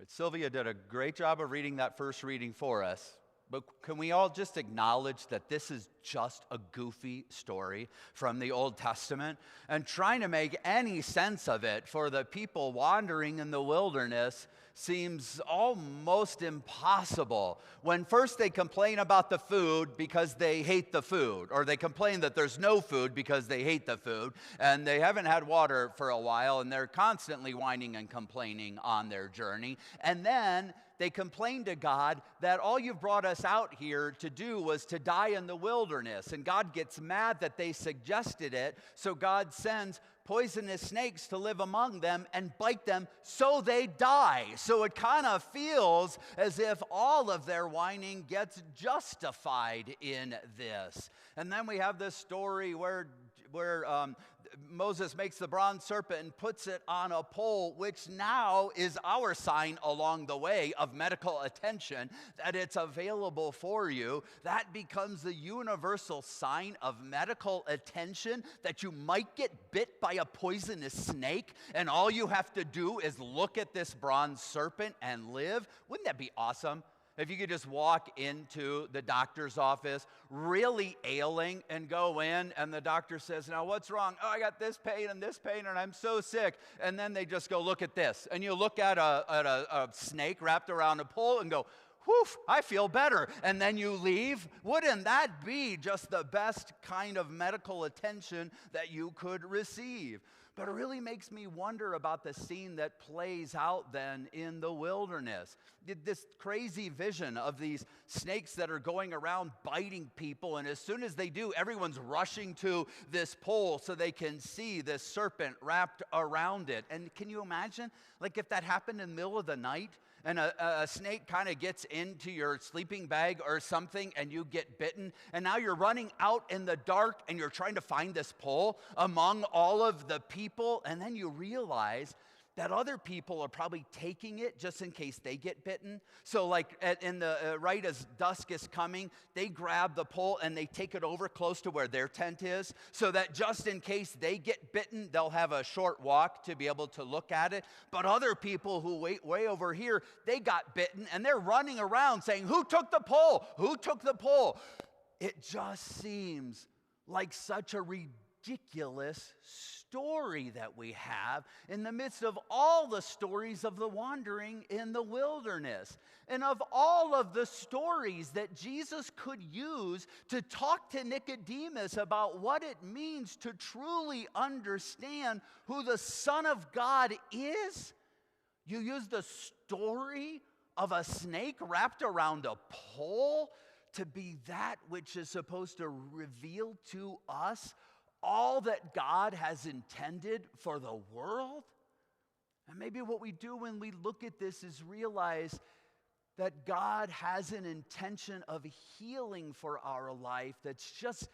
Right, Sylvia did a great job of reading that first reading for us. But can we all just acknowledge that this is just a goofy story from the Old Testament? And trying to make any sense of it for the people wandering in the wilderness seems almost impossible. When first they complain about the food because they hate the food, or they complain that there's no food because they hate the food, and they haven't had water for a while, and they're constantly whining and complaining on their journey. And then they complain to God that all you've brought us out here to do was to die in the wilderness. And God gets mad that they suggested it, so God sends poisonous snakes to live among them and bite them so they die. So it kind of feels as if all of their whining gets justified in this. And then we have this story where Moses makes the bronze serpent and puts it on a pole, which now is our sign along the way of medical attention, that it's available for you. That becomes the universal sign of medical attention, that you might get bit by a poisonous snake, and all you have to do is look at this bronze serpent and live. Wouldn't that be awesome? If you could just walk into the doctor's office really ailing and go in, and the doctor says, now what's wrong? Oh, I got this pain and I'm so sick. And then they just go, look at this. And you look at a snake wrapped around a pole and go, whew, I feel better. And then you leave. Wouldn't that be just the best kind of medical attention that you could receive? But it really makes me wonder about the scene that plays out then in the wilderness. This crazy vision of these snakes that are going around biting people, and as soon as they do, everyone's rushing to this pole so they can see this serpent wrapped around it. And can you imagine, like, if that happened in the middle of the night, and a snake kind of gets into your sleeping bag or something and you get bitten, and now you're running out in the dark and you're trying to find this pole among all of the people, and then you realize that other people are probably taking it just in case they get bitten. So like right as dusk is coming, they grab the pole and they take it over close to where their tent is, so that just in case they get bitten, they'll have a short walk to be able to look at it. But other people who wait way over here, they got bitten and they're running around saying, who took the pole? Who took the pole? It just seems like such a ridiculous story that we have in the midst of all the stories of the wandering in the wilderness. And of all of the stories that Jesus could use to talk to Nicodemus about what it means to truly understand who the Son of God is, you use the story of a snake wrapped around a pole to be that which is supposed to reveal to us all that God has intended for the world. And maybe what we do when we look at this is realize that God has an intention of healing for our life that's just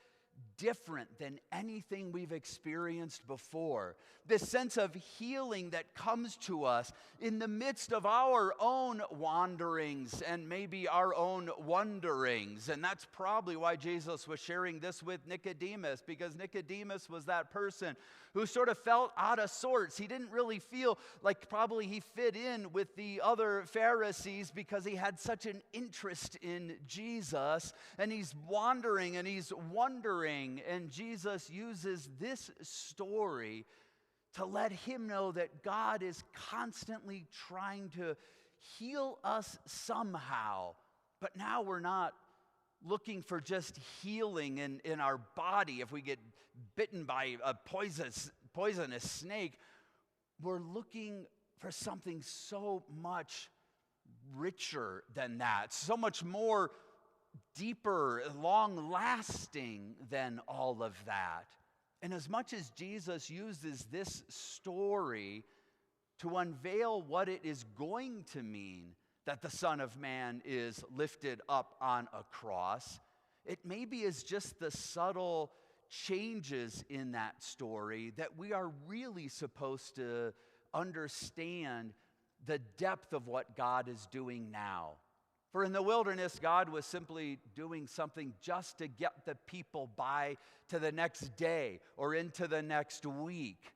different than anything we've experienced before. This sense of healing that comes to us in the midst of our own wanderings and maybe our own wonderings. And that's probably why Jesus was sharing this with Nicodemus, because Nicodemus was that person who sort of felt out of sorts. He didn't really feel like probably he fit in with the other Pharisees because he had such an interest in Jesus, and he's wandering and he's wondering, and Jesus uses this story to let him know that God is constantly trying to heal us somehow. But now we're not looking for just healing in our body if we get bitten by a poisonous snake. We're looking for something so much richer than that, so much more deeper, long-lasting than all of that. And as much as Jesus uses this story to unveil what it is going to mean that the Son of Man is lifted up on a cross, it maybe is just the subtle changes in that story that we are really supposed to understand the depth of what God is doing now. For in the wilderness, God was simply doing something just to get the people by to the next day or into the next week.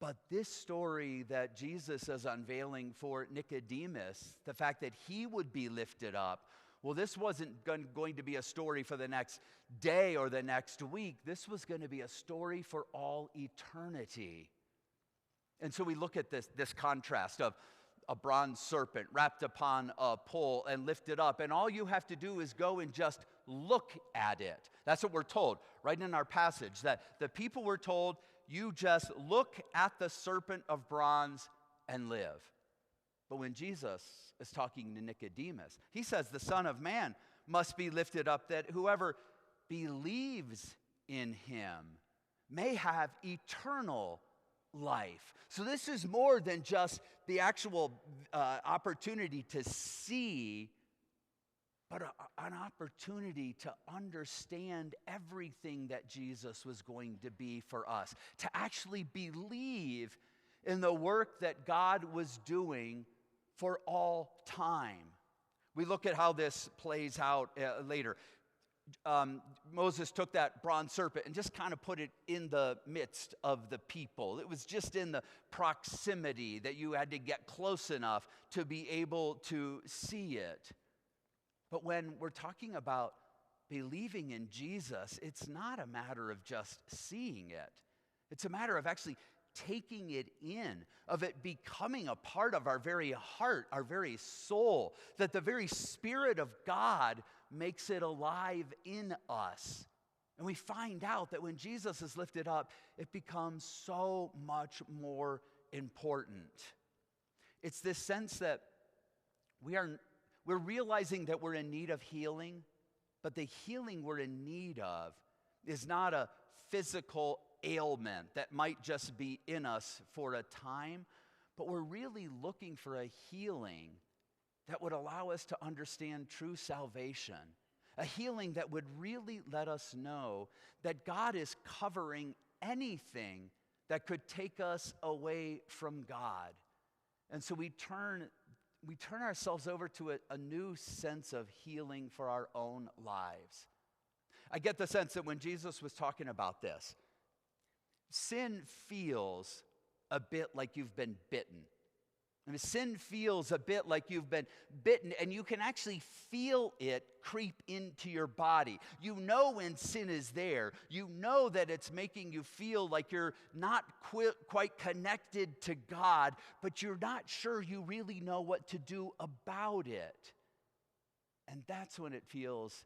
But this story that Jesus is unveiling for Nicodemus, the fact that he would be lifted up, well, this wasn't going to be a story for the next day or the next week. This was going to be a story for all eternity. And so we look at this contrast of a bronze serpent wrapped upon a pole and lifted up. And all you have to do is go and just look at it. That's what we're told right in our passage, that the people were told, you just look at the serpent of bronze and live. But when Jesus is talking to Nicodemus, he says the Son of Man must be lifted up, that whoever believes in him may have eternal life. So this is more than just the actual opportunity to see, but an opportunity to understand everything that Jesus was going to be for us, to actually believe in the work that God was doing for all time. We look at how this plays out later. Moses took that bronze serpent and just kind of put it in the midst of the people. It was just in the proximity that you had to get close enough to be able to see it. But when we're talking about believing in Jesus, it's not a matter of just seeing it. It's a matter of actually taking it in, of it becoming a part of our very heart, our very soul, that the very Spirit of God makes it alive in us. And we find out that when Jesus is lifted up, it becomes so much more important. It's this sense that we're realizing that we're in need of healing, but the healing we're in need of is not a physical ailment that might just be in us for a time, but we're really looking for a healing that would allow us to understand true salvation, a healing that would really let us know that God is covering anything that could take us away from God. And so we turn ourselves over to a new sense of healing for our own lives. I get the sense that when Jesus was talking about this, sin feels a bit like you've been bitten. I mean, sin feels a bit like you've been bitten, and you can actually feel it creep into your body. You know when sin is there. You know that it's making you feel like you're not quite connected to God, but you're not sure you really know what to do about it. And that's when it feels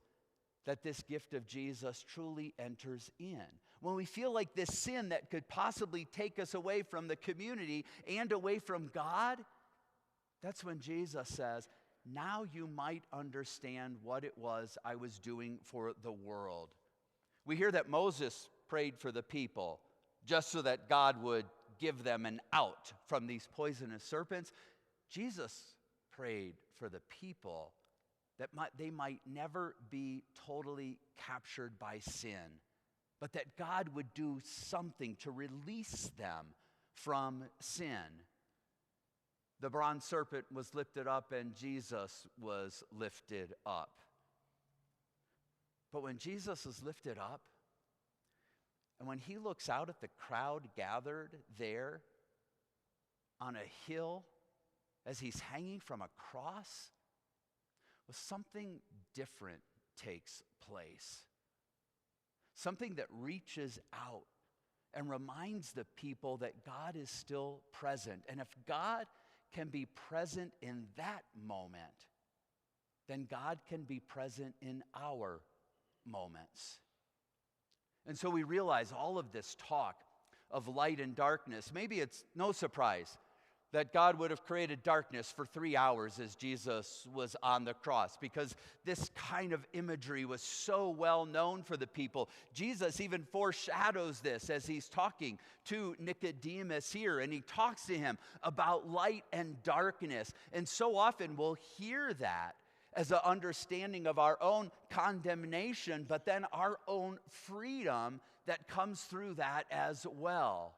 that this gift of Jesus truly enters in. When we feel like this sin that could possibly take us away from the community and away from God, that's when Jesus says, now you might understand what it was I was doing for the world. We hear that Moses prayed for the people just so that God would give them an out from these poisonous serpents. Jesus prayed for the people that they might never be totally captured by sin, but that God would do something to release them from sin. The bronze serpent was lifted up and Jesus was lifted up. But when Jesus is lifted up, and when he looks out at the crowd gathered there on a hill as he's hanging from a cross, well, something different takes place. Something that reaches out and reminds the people that God is still present. And if God can be present in that moment, then God can be present in our moments. And so we realize all of this talk of light and darkness, maybe it's no surprise that God would have created darkness for 3 hours as Jesus was on the cross, because this kind of imagery was so well known for the people. Jesus even foreshadows this as he's talking to Nicodemus here, and he talks to him about light and darkness. And so often we'll hear that as an understanding of our own condemnation, but then our own freedom that comes through that as well.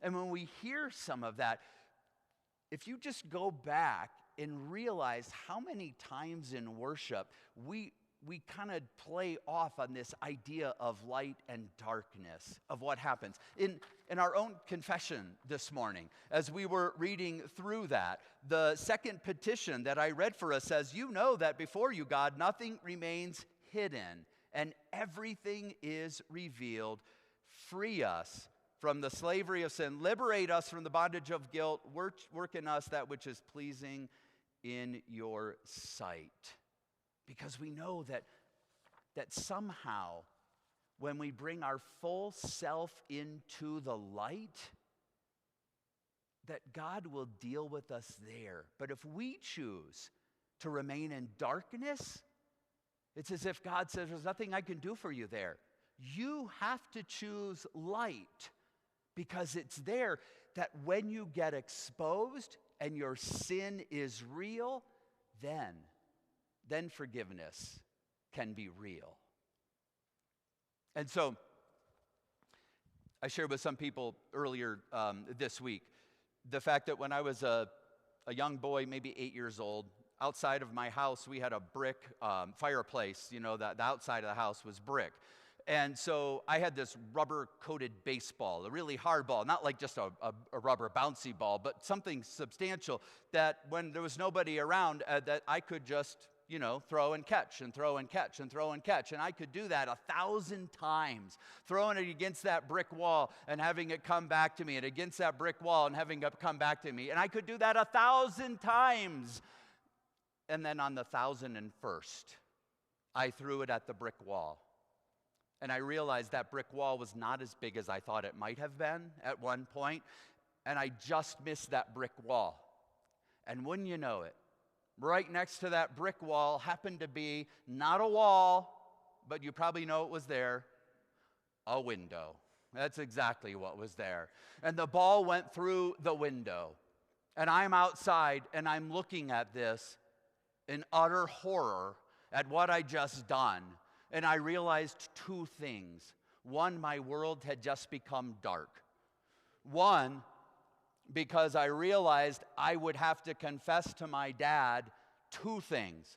And when we hear some of that, if you just go back and realize how many times in worship we we kind of play off on this idea of light and darkness, of what happens. In our own confession this morning, as we were reading through that, the second petition that I read for us says, you know that before you, God, nothing remains hidden, and everything is revealed. Free us from the slavery of sin. Liberate us from the bondage of guilt. Work in us that which is pleasing in your sight. Because we know that somehow when we bring our full self into the light, that God will deal with us there. But if we choose to remain in darkness, it's as if God says, there's nothing I can do for you there. You have to choose light, because it's there that when you get exposed and your sin is real, then forgiveness can be real. And so I shared with some people earlier this week the fact that when I was a young boy, maybe 8 years old, outside of my house, we had a brick fireplace. You know, the outside of the house was brick. And so I had this rubber-coated baseball, a really hard ball, not like just a rubber bouncy ball, but something substantial that when there was nobody around, that I could just, throw and catch and throw and catch and throw and catch. And I could do that 1,000 times, throwing it against that brick wall and having it come back to me, and against that brick wall and having it come back to me. And I could do that 1,000 times. And then on the 1,001st, I threw it at the brick wall. And I realized that brick wall was not as big as I thought it might have been at one point, and I just missed that brick wall. And wouldn't you know it, right next to that brick wall happened to be not a wall, but you probably know it was there, a window. That's exactly what was there. And the ball went through the window. And I'm outside, and I'm looking at this in utter horror at what I just done. And I realized two things. One, my world had just become dark. One, because I realized I would have to confess to my dad two things.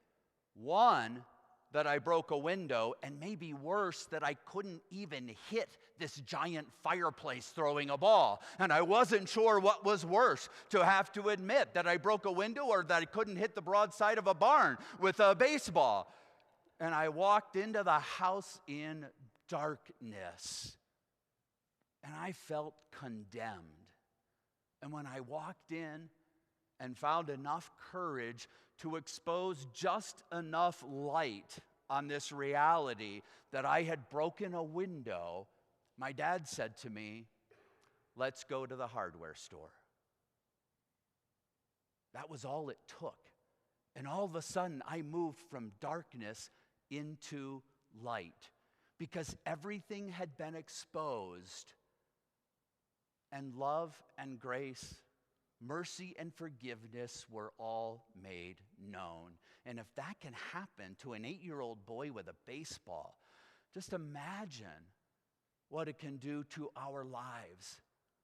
One, that I broke a window, and maybe worse, that I couldn't even hit this giant fireplace throwing a ball. And I wasn't sure what was worse, to have to admit that I broke a window or that I couldn't hit the broadside of a barn with a baseball. And I walked into the house in darkness, and I felt condemned. And when I walked in and found enough courage to expose just enough light on this reality that I had broken a window, my dad said to me, "Let's go to the hardware store." That was all it took. And all of a sudden, I moved from darkness into light, because everything had been exposed, and love and grace, mercy and forgiveness were all made known. And if that can happen to an 8-year-old boy with a baseball, just imagine what it can do to our lives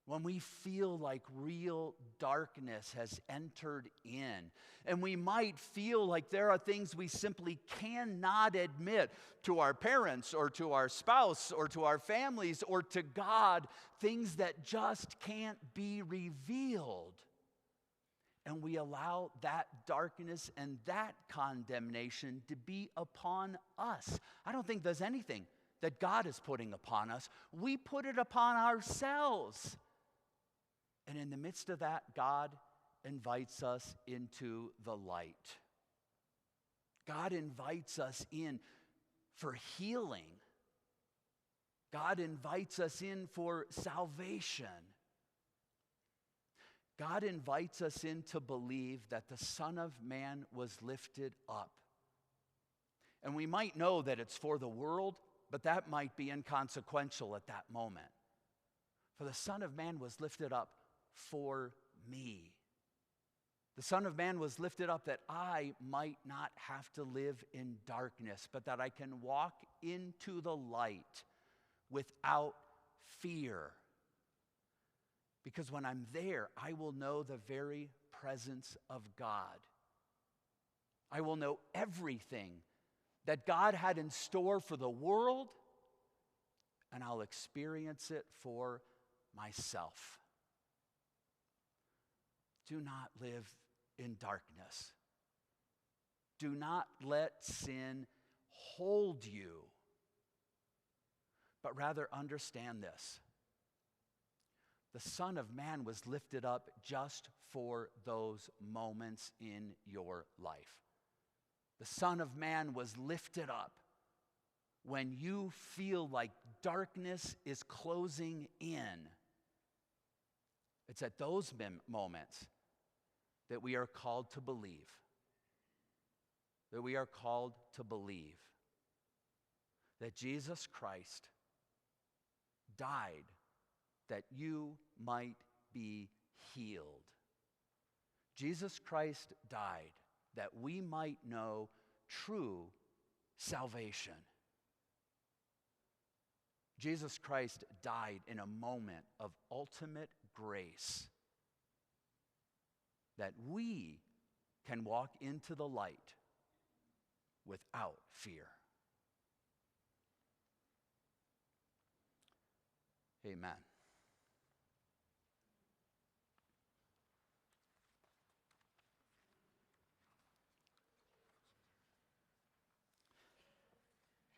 when we feel like real darkness has entered in. And we might feel like there are things we simply cannot admit to our parents or to our spouse or to our families or to God, things that just can't be revealed. And we allow that darkness and that condemnation to be upon us. I don't think there's anything that God is putting upon us. We put it upon ourselves. And in the midst of that, God invites us into the light. God invites us in for healing. God invites us in for salvation. God invites us in to believe that the Son of Man was lifted up. And we might know that it's for the world, but that might be inconsequential at that moment. For the Son of Man was lifted up for me. The Son of Man was lifted up that I might not have to live in darkness, but that I can walk into the light without fear. Because when I'm there, I will know the very presence of God. I will know everything that God had in store for the world, and I'll experience it for myself. Do not live in darkness. Do not let sin hold you, but rather understand this. The Son of Man was lifted up just for those moments in your life. The Son of Man was lifted up when you feel like darkness is closing in. It's at those moments that we are called to believe. That we are called to believe that Jesus Christ died that you might be healed. Jesus Christ died that we might know true salvation. Jesus Christ died in a moment of ultimate grace that we can walk into the light without fear. Amen.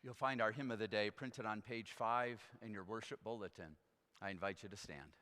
You'll find our hymn of the day printed on page 5 in your worship bulletin. I invite you to stand.